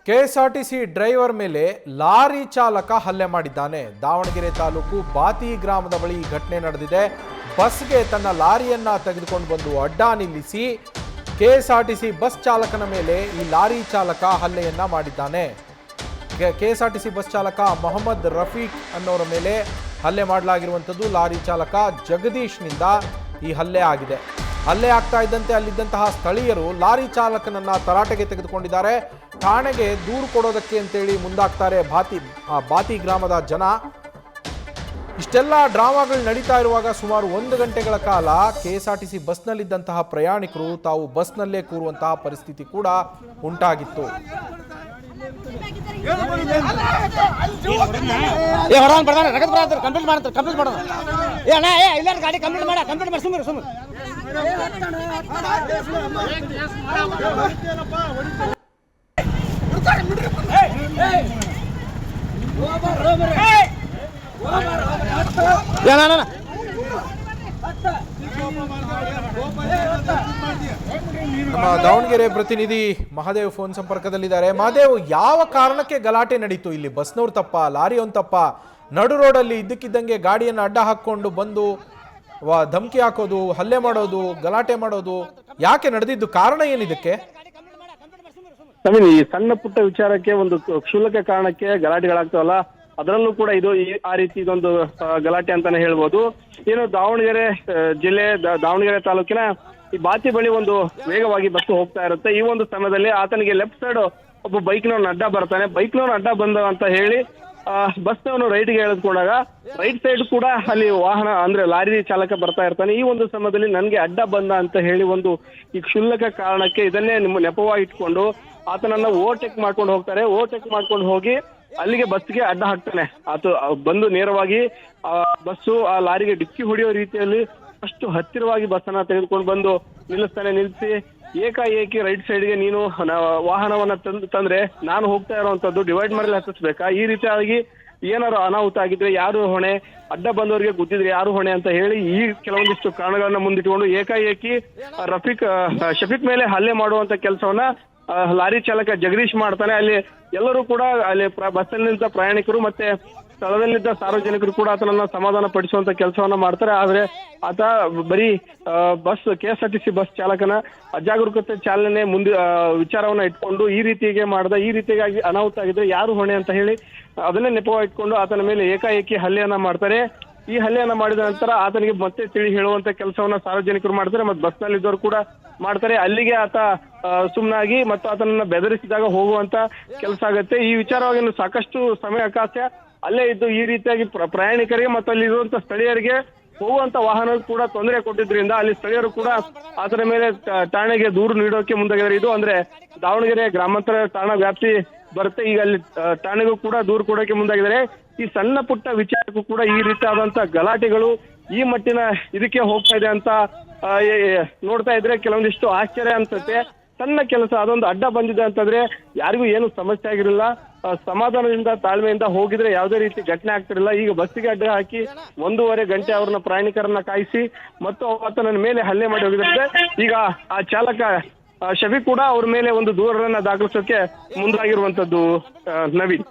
KSRTC driver ಮೇಲೆ lorry ಚಾಲಕ ಹಲ್ಲೆ ಮಾಡಿದ್ದಾನೆ. ದಾವಣಗೆರೆ ತಾಲೂಕು ಬಾತಿ ಗ್ರಾಮದ ಬಳಿ ಈ ಘಟನೆ ನಡೆದಿದೆ. ಬಸ್ಗೆ ತನ್ನ ಲಾರಿಯನ್ನ ತೆಗೆದುಕೊಂಡು ಬಂದು ಅಡ್ಡ ನಿಲ್ಲಿಸಿ ಕೆಎಸ್ಆರ್ಟಿಸಿ ಬಸ್ ಚಾಲಕನ ಮೇಲೆ ಈ ಲಾರಿ ಚಾಲಕ ಹಲ್ಲೆಯನ್ನ ಮಾಡಿದ್ದಾನೆ. ಕೆಎಸ್ಆರ್ಟಿಸಿ ಬಸ್ ಚಾಲಕ ಮೊಹಮ್ಮದ್ ರಫೀಕ್ ಅನ್ನೋರ ಮೇಲೆ ಹಲ್ಲೆ ಮಾಡಲಾಗಿರುವಂಥದ್ದು. ಲಾರಿ ಚಾಲಕ ಜಗದೀಶ್ನಿಂದ ಈ ಹಲ್ಲೆ ಆಗಿದೆ. ಹಲ್ಲೆ ಆಗ್ತಾ ಇದ್ದಂತೆ ಅಲ್ಲಿದ್ದಂತಹ ಸ್ಥಳೀಯರು ಲಾರಿ ಚಾಲಕನನ್ನ ತರಾಟೆಗೆ ತೆಗೆದುಕೊಂಡಿದ್ದಾರೆ. ಠಾಣೆಗೆ ದೂರು ಕೊಡೋದಕ್ಕೆ ಅಂತೇಳಿ ಮುಂದಾಗ್ತಾರೆ ಬಾತಿ ಗ್ರಾಮದ ಜನ. ಇಷ್ಟೆಲ್ಲ ಡ್ರಾಮಾಗಳು ನಡೀತಾ ಇರುವಾಗ ಸುಮಾರು 1 ಗಂಟೆಗಳ ಕಾಲ ಕೆಎಸ್ಆರ್ಟಿಸಿ ಬಸ್ನಲ್ಲಿದ್ದಂತಹ ಪ್ರಯಾಣಿಕರು ತಾವು ಬಸ್ನಲ್ಲೇ ಕೂರುವಂತಹ ಪರಿಸ್ಥಿತಿ ಕೂಡ ಉಂಟಾಗಿತ್ತು. ನಮ್ಮ ದಾವಣಗೆರೆ ಪ್ರತಿನಿಧಿ ಮಹಾದೇವ್ ಫೋನ್ ಸಂಪರ್ಕದಲ್ಲಿದ್ದಾರೆ. ಮಹಾದೇವ್, ಯಾವ ಕಾರಣಕ್ಕೆ ಗಲಾಟೆ ನಡೀತು ಇಲ್ಲಿ? ಬಸ್ನವ್ರು ತಪ್ಪ, ಲಾರಿ ಒಂದು ತಪ್ಪ? ನಡು ರೋಡಲ್ಲಿ ಇದ್ದಕ್ಕಿದ್ದಂಗೆ ಗಾಡಿಯನ್ನು ಅಡ್ಡ ಹಾಕೊಂಡು ಬಂದು ಧಮಕಿ ಹಾಕೋದು, ಹಲ್ಲೆ ಮಾಡೋದು, ಗಲಾಟೆ ಮಾಡೋದು ಯಾಕೆ ನಡೆದಿದ್ದು? ಕಾರಣ ಏನಿದಕ್ಕೆ? ಈ ಸಣ್ಣ ಪುಟ್ಟ ವಿಚಾರಕ್ಕೆ ಒಂದು ಕ್ಷುಲ್ಲಕ ಕಾರಣಕ್ಕೆ ಗಲಾಟೆಗಳಾಗ್ತಾವಲ್ಲ, ಅದರಲ್ಲೂ ಕೂಡ ಇದು ಆ ರೀತಿ ಇದೊಂದು ಗಲಾಟೆ ಅಂತಾನೆ ಹೇಳ್ಬೋದು. ಏನು ದಾವಣಗೆರೆ ಜಿಲ್ಲೆ ದಾವಣಗೆರೆ ತಾಲೂಕಿನ ಈ ಬಾತಿ ಬಳಿ ಒಂದು ವೇಗವಾಗಿ ಬಸ್ ಹೋಗ್ತಾ ಇರುತ್ತೆ. ಈ ಒಂದು ಸಮಯದಲ್ಲಿ ಆತನಿಗೆ ಲೆಫ್ಟ್ ಸೈಡ್ ಒಬ್ಬ ಬೈಕ್ನವನು ಅಡ್ಡ ಬರ್ತಾನೆ. ಬೈಕ್ನವನು ಅಡ್ಡ ಬಂದ ಅಂತ ಹೇಳಿ ಬಸ್ನವನು ರೈಟ್ಗೆ ಎಳೆದುಕೊಂಡಾಗ ರೈಟ್ ಸೈಡ್ ಕೂಡ ಅಲ್ಲಿ ವಾಹನ ಅಂದ್ರೆ ಲಾರಿ ಚಾಲಕ ಬರ್ತಾ ಇರ್ತಾನೆ. ಈ ಒಂದು ಸಮಯದಲ್ಲಿ ನನಗೆ ಅಡ್ಡ ಬಂದ ಅಂತ ಹೇಳಿ ಒಂದು ಈ ಕ್ಷುಲ್ಲಕ ಕಾರಣಕ್ಕೆ ಇದನ್ನೇ ನಿಮ್ಮ ನೆಪವಾಗಿ ಇಟ್ಕೊಂಡು ಆತನನ್ನ ಓವರ್ಟೇಕ್ ಮಾಡ್ಕೊಂಡು ಹೋಗ್ತಾರೆ. ಓವರ್ಟೇಕ್ ಮಾಡ್ಕೊಂಡು ಹೋಗಿ ಅಲ್ಲಿಗೆ ಬಸ್ಗೆ ಅಡ್ಡ ಹಾಕ್ತಾನೆ. ಆತ ಬಂದು ನೇರವಾಗಿ ಬಸ್ಸು ಆ ಲಾರಿಗೆ ಡಿಕ್ಕಿ ಹೊಡೆಯೋ ರೀತಿಯಲ್ಲಿ ಅಷ್ಟು ಹತ್ತಿರವಾಗಿ ಬಸ್ಸನ್ನ ತೆಗೆದುಕೊಂಡು ಬಂದು ನಿಲ್ಲಿಸ್ತಾನೆ. ನಿಲ್ಲಿಸಿ ಏಕಾಏಕಿ ರೈಟ್ ಸೈಡ್ಗೆ ನೀನು ವಾಹನವನ್ನ ತಂದ್ರೆ ನಾನು ಹೋಗ್ತಾ ಇರೋವಂಥದ್ದು ಡಿವೈಡ್ ಮಾಡಿ ಹತ್ತಿಸ್ಬೇಕಾ? ಈ ರೀತಿಯಾಗಿ ಏನಾರು ಅನಾಹುತ ಆಗಿದ್ರೆ ಯಾರು ಹೊಣೆ? ಅಡ್ಡ ಬಂದವರಿಗೆ ಗುದ್ದಿದ್ರೆ ಯಾರು ಹೊಣೆ ಅಂತ ಹೇಳಿ ಈ ಕೆಲವೊಂದಿಷ್ಟು ಕಾರಣಗಳನ್ನ ಮುಂದಿಟ್ಟುಕೊಂಡು ಏಕಾಏಕಿ ಶಫೀಕ್ ಮೇಲೆ ಹಲ್ಲೆ ಮಾಡುವಂತ ಕೆಲಸವನ್ನ ಲಾರಿ ಚಾಲಕ ಜಗದೀಶ್ ಮಾಡ್ತಾನೆ. ಅಲ್ಲಿ ಎಲ್ಲರೂ ಕೂಡ ಅಲ್ಲಿ ಬಸ್ಸಲ್ಲಿದ್ದ ಪ್ರಯಾಣಿಕರು ಮತ್ತೆ ಸ್ಥಳದಲ್ಲಿದ್ದ ಸಾರ್ವಜನಿಕರು ಕೂಡ ಆತನನ್ನ ಸಮಾಧಾನ ಪಡಿಸುವಂತ ಕೆಲಸವನ್ನ ಮಾಡ್ತಾರೆ. ಆದ್ರೆ ಆತ ಬರೀ ಕೆಎಸ್ಆರ್ಟಿಸಿ ಬಸ್ ಚಾಲಕನ ಅಜಾಗರೂಕತೆ ಚಾಲನೆ ವಿಚಾರವನ್ನ ಇಟ್ಕೊಂಡು ಈ ರೀತಿಯಾಗಿ ಅನಾಹುತ ಆಗಿದ್ರೆ ಯಾರು ಹೊಣೆ ಅಂತ ಹೇಳಿ ಅದನ್ನೇ ನೆಪವಾಗಿ ಇಟ್ಕೊಂಡು ಆತನ ಮೇಲೆ ಏಕಾಏಕಿ ಹಲ್ಲೆಯನ್ನ ಮಾಡ್ತಾರೆ. ಈ ಹಲ್ಲೆಯನ್ನ ಮಾಡಿದ ನಂತರ ಆತನಿಗೆ ಮತ್ತೆ ತಿಳಿ ಹೇಳುವಂತ ಕೆಲಸವನ್ನ ಸಾರ್ವಜನಿಕರು ಮಾಡ್ತಾರೆ, ಮತ್ತೆ ಬಸ್ನಲ್ಲಿದ್ದವರು ಕೂಡ ಮಾಡ್ತಾರೆ. ಅಲ್ಲಿಗೆ ಆತ ಸುಮ್ಮನಾಗಿ ಮತ್ತು ಆತನನ್ನ ಬೆದರಿಸಿದಾಗ ಹೋಗುವಂತ ಕೆಲಸ ಆಗುತ್ತೆ. ಈ ವಿಚಾರವಾಗಿ ಸಾಕಷ್ಟು ಸಮಯಾವಕಾಶ ಅಲ್ಲೇ ಇದ್ದು ಈ ರೀತಿಯಾಗಿ ಪ್ರಯಾಣಿಕರಿಗೆ ಮತ್ತು ಅಲ್ಲಿ ಇರುವಂತ ಸ್ಥಳೀಯರಿಗೆ ಹೋಗುವಂತ ವಾಹನ ಕೂಡ ತೊಂದರೆ ಕೊಟ್ಟಿದ್ರಿಂದ ಅಲ್ಲಿ ಸ್ಥಳೀಯರು ಕೂಡ ಆತನ ಮೇಲೆ ಠಾಣೆಗೆ ದೂರು ನೀಡೋಕೆ ಮುಂದಾಗಿದ್ದಾರೆ. ಇದು ಅಂದ್ರೆ ದಾವಣಗೆರೆ ಗ್ರಾಮಾಂತರ ಠಾಣಾ ವ್ಯಾಪ್ತಿ ಬರುತ್ತೆ. ಈಗ ಅಲ್ಲಿ ಠಾಣೆಗೂ ಕೂಡ ದೂರು ಕೊಡೋಕೆ ಮುಂದಾಗಿದ್ದಾರೆ. ಈ ಸಣ್ಣ ಪುಟ್ಟ ವಿಚಾರಕ್ಕೂ ಕೂಡ ಈ ರೀತಿಯಾದಂತ ಗಲಾಟೆಗಳು ಈ ಮಟ್ಟಿನ ಇದಕ್ಕೆ ಹೋಗ್ತಾ ಇದೆ ಅಂತ ನೋಡ್ತಾ ಇದ್ರೆ ಕೆಲವೊಂದಿಷ್ಟು ಆಶ್ಚರ್ಯ ಅನ್ಸುತ್ತೆ. ಸಣ್ಣ ಕೆಲಸ ಅದೊಂದು ಅಡ್ಡ ಬಂದಿದೆ ಅಂತಂದ್ರೆ ಯಾರಿಗೂ ಏನು ಸಮಸ್ಯೆ ಆಗಿರಲಿಲ್ಲ. ಸಮಾಧಾನದಿಂದ ತಾಳ್ಮೆಯಿಂದ ಹೋಗಿದ್ರೆ ಯಾವುದೇ ರೀತಿ ಘಟನೆ ಆಗ್ತಿರಲಿಲ್ಲ. ಈಗ ಬಸ್ಸಿಗೆ ಅಡ್ಡ ಹಾಕಿ 1.5 ಗಂಟೆ ಅವ್ರನ್ನ ಪ್ರಯಾಣಿಕರನ್ನ ಕಾಯಿಸಿ ಮತ್ತು ಆತನ ಮೇಲೆ ಹಲ್ಲೆ ಮಾಡಿ ಹೋಗಿದ್ರೆ ಈಗ ಆ ಚಾಲಕ ಶಫೀಕ್ ಕೂಡ ಅವ್ರ ಮೇಲೆ ಒಂದು ದೂರನ್ನ ದಾಖಲಿಸೋಕೆ ಮುಂದಾಗಿರುವಂತದ್ದು. ನವೀನ್.